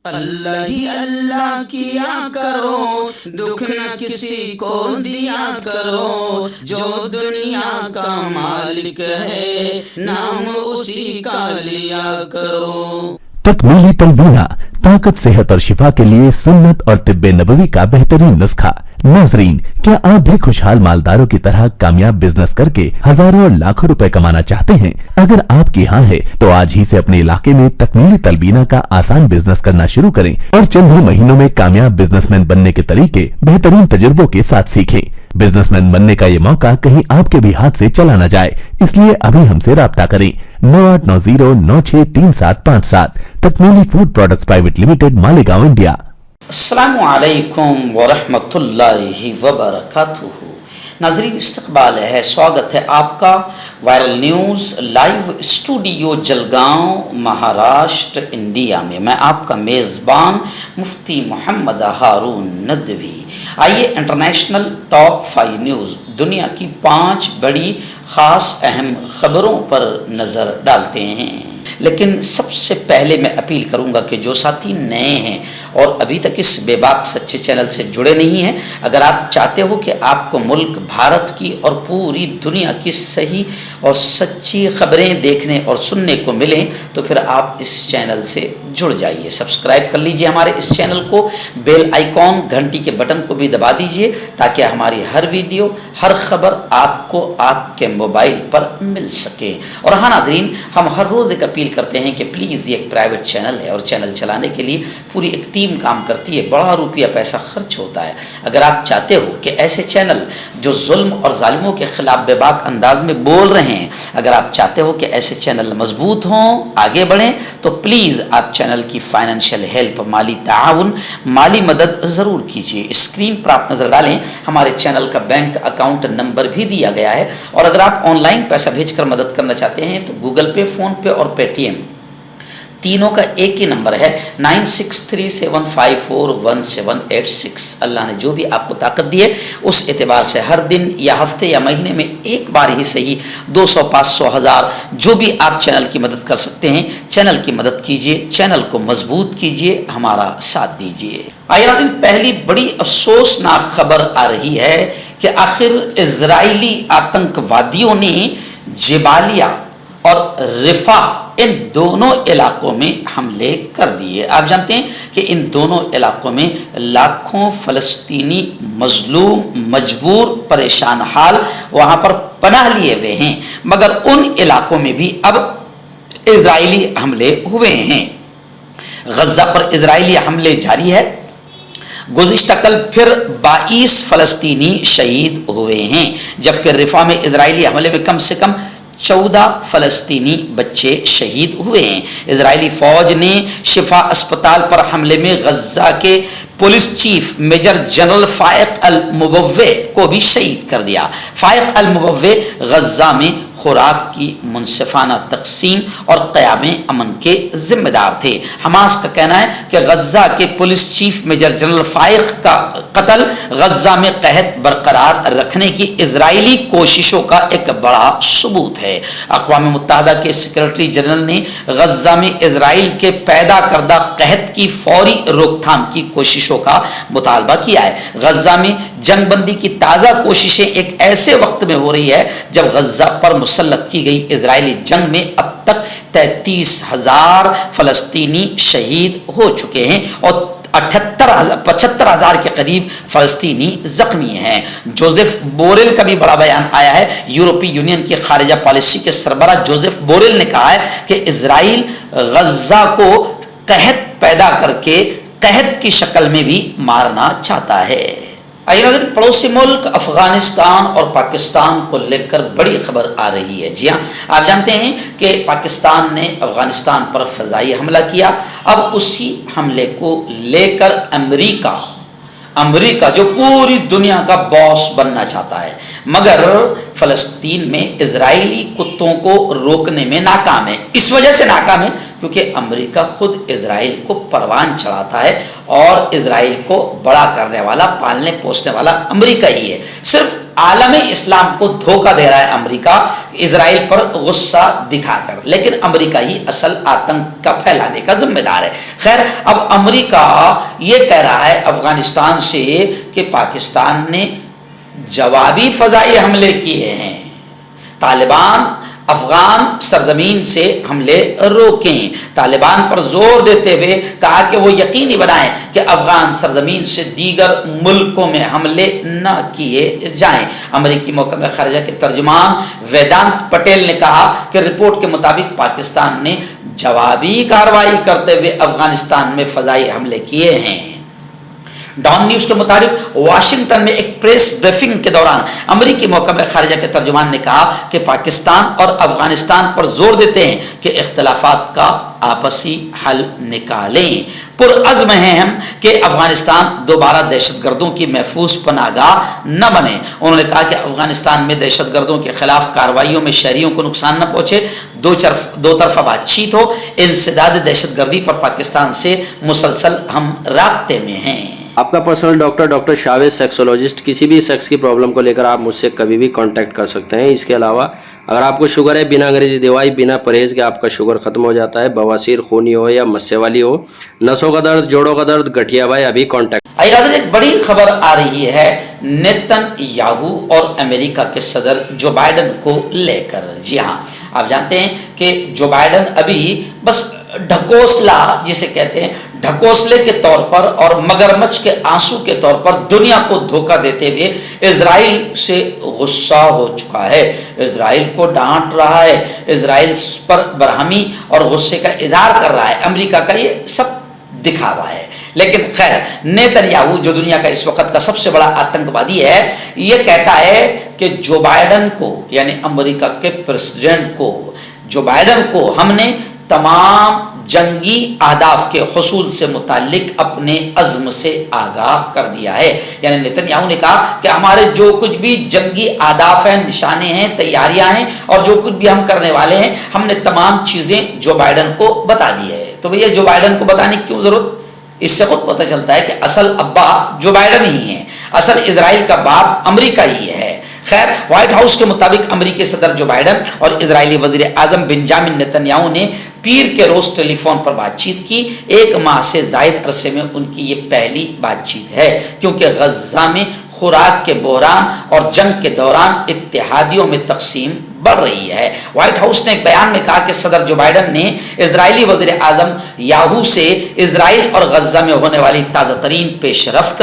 اللہ ہی اللہ کیا کرو، دکھ نہ کسی کو دیا کرو، جو دنیا کا مالک ہے نام اسی کا لیا کرو۔ تکمیلی تلبینہ طاقت، صحت اور شفا کے لیے سنت اور طب نبوی کا بہترین نسخہ۔ ناظرین، کیا آپ بھی خوشحال مالداروں کی طرح کامیاب بزنس کر کے ہزاروں اور لاکھوں روپے کمانا چاہتے ہیں؟ اگر آپ کی ہاں ہے تو آج ہی سے اپنے علاقے میں تکمیلی تلبینہ کا آسان بزنس کرنا شروع کریں اور چند ہی مہینوں میں کامیاب بزنس مین بننے کے طریقے بہترین تجربوں کے ساتھ سیکھیں۔ بزنس مین بننے کا یہ موقع کہیں آپ کے بھی ہاتھ سے چلا نہ جائے، اس لیے ابھی ہم سے رابطہ کریں۔ 9890963757 Takmili food products private limited, Malegaon, India. السلام علیکم ورحمۃ اللہ وبرکاتہ۔ ناظرین، استقبال ہے، سواگت ہے آپ کا viral news live studio Jalgaon, Maharashtra, India میں۔ میں آپ کا میزبان مفتی محمد ہارون ندوی۔ آئیے انٹرنیشنل ٹاپ 5 نیوز، دنیا کی 5 بڑی خاص اہم خبروں پر نظر ڈالتے ہیں۔ لیکن سب سے پہلے میں اپیل کروں گا کہ جو ساتھی نئے ہیں اور ابھی تک اس بے باک سچے چینل سے جڑے نہیں ہیں، اگر آپ چاہتے ہو کہ آپ کو ملک بھارت کی اور پوری دنیا کی صحیح اور سچی خبریں دیکھنے اور سننے کو ملیں تو پھر آپ اس چینل سے جڑ جائیے، سبسکرائب کر لیجئے ہمارے اس چینل کو، بیل آئیکن گھنٹی کے بٹن کو بھی دبا دیجئے تاکہ ہماری ہر ویڈیو، ہر خبر آپ کو آپ کے موبائل پر مل سکے۔ اور ہاں ناظرین، ہم ہر روز ایک اپیل کرتے ہیں کہ پلیز یہ ایک پرائیویٹ چینل ہے اور چینل چلانے کے لیے پوری ایک ٹیم کام کرتی ہے، بڑا روپیہ پیسہ خرچ ہوتا ہے۔ اگر آپ چاہتے ہو کہ ایسے چینل جو ظلم اور ظالموں کے خلاف بے باک انداز میں بول رہے ہیں، اگر آپ چاہتے ہو کہ ایسے چینل مضبوط ہوں، آگے بڑھیں، تو پلیز آپ چینل کی فائنینشیل ہیلپ، مالی تعاون، مالی مدد ضرور کیجیے۔ اسکرین پر آپ نظر ڈالیں، ہمارے چینل کا بینک اکاؤنٹ نمبر بھی دیا گیا ہے، اور اگر آپ آن لائن پیسہ بھیج کر مدد کرنا چاہتے ہیں تو گوگل پے، فون پے اور پے ٹی ایم تینوں کا ایک ہی نمبر ہے، 9637541786۔ اللہ نے جو بھی آپ کو طاقت دی ہے اس اعتبار سے ہر دن یا ہفتے یا مہینے میں ایک بار ہی صحیح 200، 500، 1000 جو بھی آپ چینل کی مدد کر سکتے ہیں، چینل کی مدد کیجئے، چینل کو مضبوط کیجئے، ہمارا ساتھ دیجئے۔ آئیے ناظرین، پہلی بڑی افسوسناک خبر آ رہی ہے کہ آخر اسرائیلی آتنکوادیوں نے جبالیہ اور رفح ان دونوں علاقوں میں حملے کر دیے۔ آپ جانتے ہیں کہ ان دونوں علاقوں میں لاکھوں فلسطینی مظلوم، مجبور، پریشان حال وہاں پر پناہ لیے ہوئے ہیں، مگر ان علاقوں میں بھی اب اسرائیلی حملے ہوئے ہیں۔ غزہ پر اسرائیلی حملے جاری ہے۔ گزشتہ کل پھر 22 فلسطینی شہید ہوئے ہیں، جبکہ رفح میں اسرائیلی حملے میں کم سے کم 14 فلسطینی بچے شہید ہوئے ہیں۔ اسرائیلی فوج نے شفا اسپتال پر حملے میں غزہ کے پولیس چیف میجر جنرل فائق المبوے کو بھی شہید کر دیا۔ فائق المبوے غزہ میں خوراک کی منصفانہ تقسیم اور قیام امن کے ذمہ دار تھے۔ حماس کا کہنا ہے کہ غزہ کے پولیس چیف میجر جنرل فائق کا قتل غزہ میں قحط برقرار رکھنے کی اسرائیلی کوششوں کا ایک بڑا ثبوت ہے۔ اقوام متحدہ کے سیکرٹری جنرل نے غزہ میں اسرائیل کے پیدا کردہ قحط کی فوری روک تھام کی کوششوں کا مطالبہ کیا ہے۔ غزہ میں جنگ بندی کی تازہ کوششیں ایک ایسے وقت میں ہو رہی ہے جب غزہ پر مسلط کی گئی اسرائیلی جنگ میں اب تک 33,000 فلسطینی شہید ہو چکے ہیں اور 75,000 کے قریب فلسطینی زخمی ہیں۔ جوزف بوریل کا بھی بڑا بیان آیا ہے۔ یورپی یونین کی خارجہ پالیسی کے سربراہ جوزف بوریل نے کہا ہے کہ اسرائیل غزہ کو قحط پیدا کر کے قحط کی شکل میں بھی مارنا چاہتا ہے۔ پڑوسی ملک افغانستان اور پاکستان کو لے کر بڑی خبر آ رہی ہے۔ جی ہاں، آپ جانتے ہیں کہ پاکستان نے افغانستان پر فضائی حملہ کیا۔ اب اسی حملے کو لے کر امریکہ جو پوری دنیا کا باس بننا چاہتا ہے، مگر فلسطین میں اسرائیلی کتوں کو روکنے میں ناکام ہے۔ اس وجہ سے ناکام ہے کیونکہ امریکہ خود اسرائیل کو پروان چڑھاتا ہے اور اسرائیل کو بڑا کرنے والا، پالنے پوسنے والا امریکہ ہی ہے۔ صرف عالم اسلام کو دھوکہ دے رہا ہے امریکہ اسرائیل پر غصہ دکھا کر، لیکن امریکہ ہی اصل آتنک کا پھیلانے کا ذمہ دار ہے۔ خیر، اب امریکہ یہ کہہ رہا ہے افغانستان سے کہ پاکستان نے جوابی فضائی حملے کیے ہیں، طالبان افغان سرزمین سے حملے روکیں۔ طالبان پر زور دیتے ہوئے کہا کہ وہ یقینی بنائیں کہ افغان سرزمین سے دیگر ملکوں میں حملے نہ کیے جائیں۔ امریکی محکمہ خارجہ کے ترجمان ویدانت پٹیل نے کہا کہ رپورٹ کے مطابق پاکستان نے جوابی کارروائی کرتے ہوئے افغانستان میں فضائی حملے کیے ہیں۔ ڈان نیوز کے مطابق واشنگٹن میں ایک پریس بریفنگ کے دوران امریکی محکمہ خارجہ کے ترجمان نے کہا کہ پاکستان اور افغانستان پر زور دیتے ہیں کہ اختلافات کا آپسی حل نکالیں۔ پرعزم ہیں ہم کہ افغانستان دوبارہ دہشت گردوں کی محفوظ پناہ گاہ نہ بنے۔ انہوں نے کہا کہ افغانستان میں دہشت گردوں کے خلاف کارروائیوں میں شہریوں کو نقصان نہ پہنچے، دو طرفہ بات چیت ہو۔ انسداد دہشت گردی پر پاکستان سے مسلسل ہم رابطے میں ہیں۔ آپ کا پرسنل ڈاکٹر شاویز سیکسولوجسٹ، کسی بھی سیکس کی پرابلم کو لے کر آپ مجھ سے کبھی بھی کانٹیکٹ کر سکتے ہیں۔ اس کے علاوہ اگر آپ کو شوگر ہے، بنا انگریزی دوائی، بنا پرہیز کے آپ کا شوگر ختم ہو جاتا ہے، بواسیر خونی ہو یا مسے والی ہو، نسوں کا درد، جوڑوں کا درد، گٹھیا بھائی، ابھی کانٹیکٹ۔ ایک بڑی خبر آ رہی ہے نیتن یاہو اور امریکہ کے صدر جو بائیڈن کو لے کر۔ جی ہاں، آپ جانتے ہیں کہ جو بائیڈن ابھی بس ڈھکوسلا جسے کہتے ہیں، ڈھکوسلے کے طور پر اور مگرمچھ کے آنسو کے طور پر دنیا کو دھوکہ دیتے ہوئے اسرائیل سے غصہ ہو چکا ہے، اسرائیل کو ڈانٹ رہا ہے، اسرائیل پر برہمی اور غصے کا اظہار کر رہا ہے۔ امریکہ کا یہ سب دکھاوا ہے۔ لیکن خیر، نیتن یاہو جو دنیا کا اس وقت کا سب سے بڑا آتنکوادی ہے، یہ کہتا ہے کہ جو بائیڈن کو، یعنی امریکہ کے پریزیڈنٹ کو، جو بائیڈن کو ہم نے تمام جنگی اہداف کے حصول سے متعلق اپنے عزم سے آگاہ کر دیا ہے۔ یعنی نیتن یاہو نے کہا کہ ہمارے جو کچھ بھی جنگی اہداف ہیں، نشانے ہیں، تیاریاں ہیں اور جو کچھ بھی ہم کرنے والے ہیں، ہم نے تمام چیزیں جو بائیڈن کو بتا دی ہے۔ تو بھئی جو بائیڈن کو بتانے کی کیوں ضرورت؟ اس سے خود پتہ چلتا ہے کہ اصل ابا جو بائیڈن ہی ہیں، اصل اسرائیل کا باپ امریکہ ہی ہے۔ خیر، وائٹ ہاؤس کے مطابق امریکی صدر جو بائیڈن اور اسرائیلی وزیر اعظم بنجامن نیتن یاہو نے پیر کے روز ٹیلی فون پر بات چیت کی۔ 1 ماہ سے زائد عرصے میں ان کی یہ پہلی بات چیت ہے، کیونکہ غزہ میں خوراک کے بحران اور جنگ کے دوران اتحادیوں میں تقسیم بڑھ رہی ہے۔ وائٹ ہاؤس نے ایک بیان میں کہا کہ صدر جو بائیڈن نے اسرائیلی وزیر اعظم یاہو سے اسرائیل اور غزہ میں ہونے والی تازہ ترین پیش رفت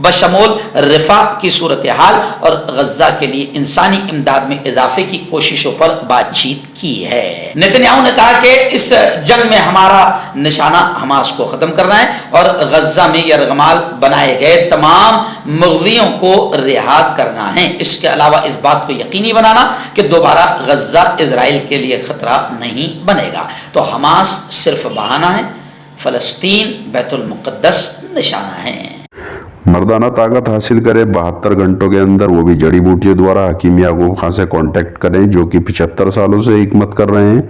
بشمول رفع کی صورتحال اور غزہ کے لیے انسانی امداد میں اضافے کی کوششوں پر بات چیت کی ہے۔ نیتن یاہو نے کہا کہ اس جنگ میں ہمارا نشانہ حماس کو ختم کرنا ہے اور غزہ میں یرغمال بنائے گئے تمام مغویوں کو رہا کرنا ہے۔ اس کے علاوہ اس بات کو یقینی بنانا کہ دوبارہ غزہ اسرائیل کے لیے خطرہ نہیں بنے گا۔ تو حماس صرف بہانہ ہے، فلسطین بیت المقدس نشانہ ہے۔ مردانہ طاقت حاصل کرے 72 گھنٹوں کے اندر، وہ بھی جڑی بوٹیوں دوارا۔ حکیم یعقوب خان سے کانٹیکٹ کریں جو کہ 75 سالوں سے حکمت کر رہے ہیں۔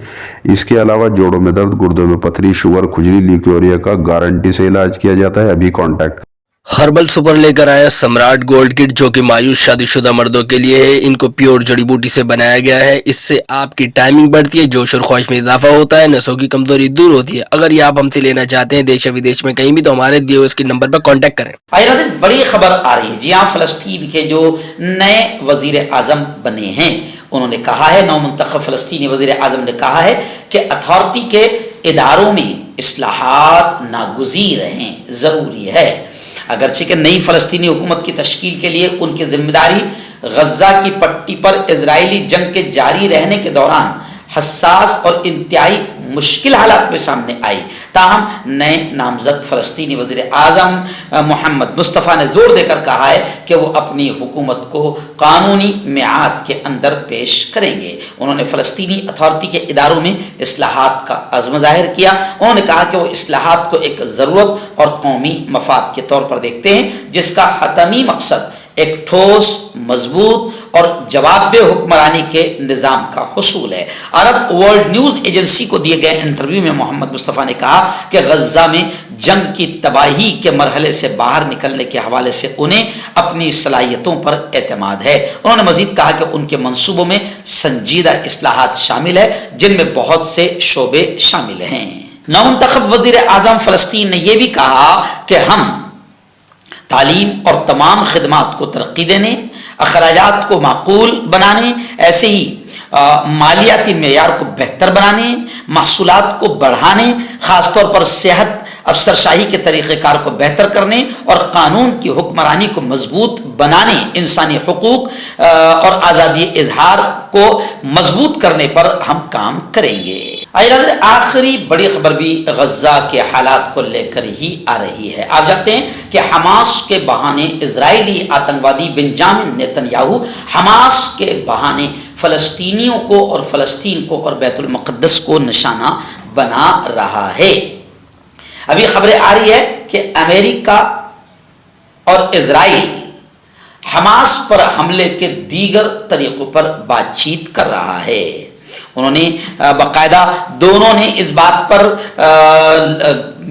اس کے علاوہ جوڑوں میں درد، گردوں میں پتھری، شوگر، کھجلی، لیکوریا کا گارنٹی سے علاج کیا جاتا ہے۔ ابھی کانٹیکٹ۔ ہربل سپر لے کر آیا سمراٹ گولڈ کٹ، جو کہ مایوس شادی شدہ مردوں کے لیے ہے۔ ان کو پیور جڑی بوٹی سے بنایا گیا ہے۔ اس سے آپ کی ٹائمنگ بڑھتی ہے، جوش اور خواہش میں اضافہ ہوتا ہے، نسوں کی کمزوری دور ہوتی ہے۔ اگر یہ آپ ہم سے لینا چاہتے ہیں دیش یا ودیش میں کہیں بھی، تو ہمارے دیے ہوئے اس کے نمبر پر کانٹیکٹ کریں۔ بڑی خبر آ رہی ہے جی ہاں، فلسطین کے جو نئے وزیر اعظم بنے ہیں، انہوں نے کہا ہے، نو منتخب فلسطینی وزیر اعظم نے کہا ہے کہ اتھارٹی کے اداروں میں اصلاحات ناگزیر ہیں، ضروری ہے۔ اگرچہ کہ نئی فلسطینی حکومت کی تشکیل کے لیے ان کی ذمہ داری غزہ کی پٹی پر اسرائیلی جنگ کے جاری رہنے کے دوران حساس اور انتہائی مشکل حالات میں سامنے آئی، تاہم نئے نامزد فلسطینی وزیر اعظم محمد مصطفیٰ نے زور دے کر کہا ہے کہ وہ اپنی حکومت کو قانونی میعاد کے اندر پیش کریں گے۔ انہوں نے فلسطینی اتھارٹی کے اداروں میں اصلاحات کا عزم ظاہر کیا۔ انہوں نے کہا کہ وہ اصلاحات کو ایک ضرورت اور قومی مفاد کے طور پر دیکھتے ہیں، جس کا حتمی مقصد ایک ٹھوس، مضبوط اور جواب دہ حکمرانی کے نظام کا حصول ہے۔ عرب ورلڈ نیوز ایجنسی کو دیے گئے انٹرویو میں محمد مصطفیٰ نے کہا کہ غزہ میں جنگ کی تباہی کے مرحلے سے باہر نکلنے کے حوالے سے انہیں اپنی صلاحیتوں پر اعتماد ہے۔ انہوں نے مزید کہا کہ ان کے منصوبوں میں سنجیدہ اصلاحات شامل ہے جن میں بہت سے شعبے شامل ہیں۔ نومنتخب وزیر اعظم فلسطین نے یہ بھی کہا کہ ہم تعلیم اور تمام خدمات کو ترقی دینے، اخراجات کو معقول بنانے، ایسے ہی مالیاتی معیار کو بہتر بنانے، محصولات کو بڑھانے، خاص طور پر صحت افسرشاہی کے طریقہ کار کو بہتر کرنے اور قانون کی حکمرانی کو مضبوط بنانے، انسانی حقوق اور آزادی اظہار کو مضبوط کرنے پر ہم کام کریں گے۔ آخری بڑی خبر بھی غزہ کے حالات کو لے کر ہی آ رہی ہے۔ آپ جانتے ہیں کہ حماس کے بہانے اسرائیلی آتنکوادی بنجامن نیتن یاہو حماس کے بہانے فلسطینیوں کو اور فلسطین کو اور بیت المقدس کو نشانہ بنا رہا ہے۔ ابھی خبریں آ رہی ہے کہ امریکہ اور اسرائیل حماس پر حملے کے دیگر طریقوں پر بات چیت کر رہا ہے۔ انہوں نے باقاعدہ دونوں نے اس بات پر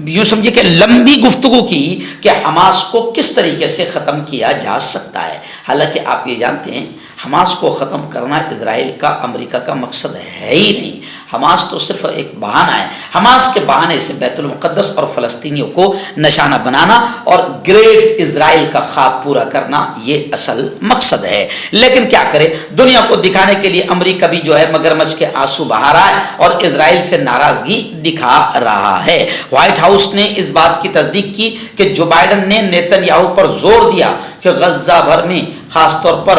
یوں سمجھے کہ لمبی گفتگو کی کہ حماس کو کس طریقے سے ختم کیا جا سکتا ہے۔ حالانکہ آپ یہ جانتے ہیں حماس کو ختم کرنا اسرائیل کا امریکہ کا مقصد ہے ہی نہیں۔ حماس تو صرف ایک بہانہ ہے۔ حماس کے بہانے سے بیت المقدس اور فلسطینیوں کو نشانہ بنانا اور گریٹ اسرائیل کا خواب پورا کرنا یہ اصل مقصد ہے۔ لیکن کیا کرے، دنیا کو دکھانے کے لیے امریکہ بھی جو ہے مگرمچھ کے آنسو بہا رہا ہے اور اسرائیل سے ناراضگی دکھا رہا ہے۔ وائٹ ہاؤس نے اس بات کی تصدیق کی کہ جو بائیڈن نے نیتن یاہو پر زور دیا کہ غزہ بھر میں، خاص طور پر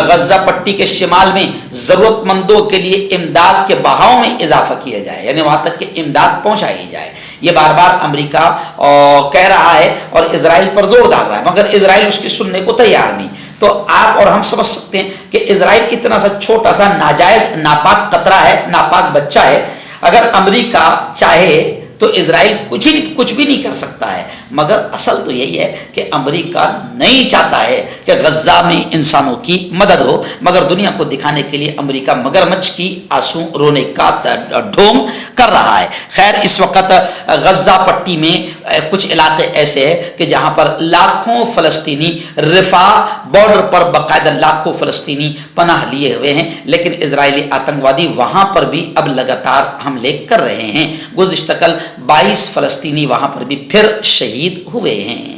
غزہ پٹی کے شمال میں ضرورت مندوں کے لیے امداد کے بہاؤ میں اضافہ کیا جائے، یعنی وہاں تک کہ امداد پہنچائی جائے۔ یہ بار بار امریکہ کہہ رہا ہے اور اسرائیل پر زور ڈال رہا ہے، مگر اسرائیل اس کی سننے کو تیار نہیں۔ تو آپ اور ہم سمجھ سکتے ہیں کہ اسرائیل اتنا سا چھوٹا سا ناجائز ناپاک قطرہ ہے، ناپاک بچہ ہے۔ اگر امریکہ چاہے تو اسرائیل کچھ بھی نہیں کر سکتا ہے، مگر اصل تو یہی ہے کہ امریکہ نہیں چاہتا ہے کہ غزہ میں انسانوں کی مدد ہو، مگر دنیا کو دکھانے کے لیے امریکہ مگرمچھ کی آنسو رونے کا ڈھونگ کر رہا ہے۔ خیر، اس وقت غزہ پٹی میں کچھ علاقے ایسے ہیں کہ جہاں پر لاکھوں فلسطینی رفح بارڈر پر باقاعدہ لاکھوں فلسطینی پناہ لیے ہوئے ہیں، لیکن اسرائیلی آتنکوادی وہاں پر بھی اب لگاتار حملے کر رہے ہیں۔ گزشتہ کل 22 فلسطینی وہاں پر بھی پھر شہید ہوئے ہیں۔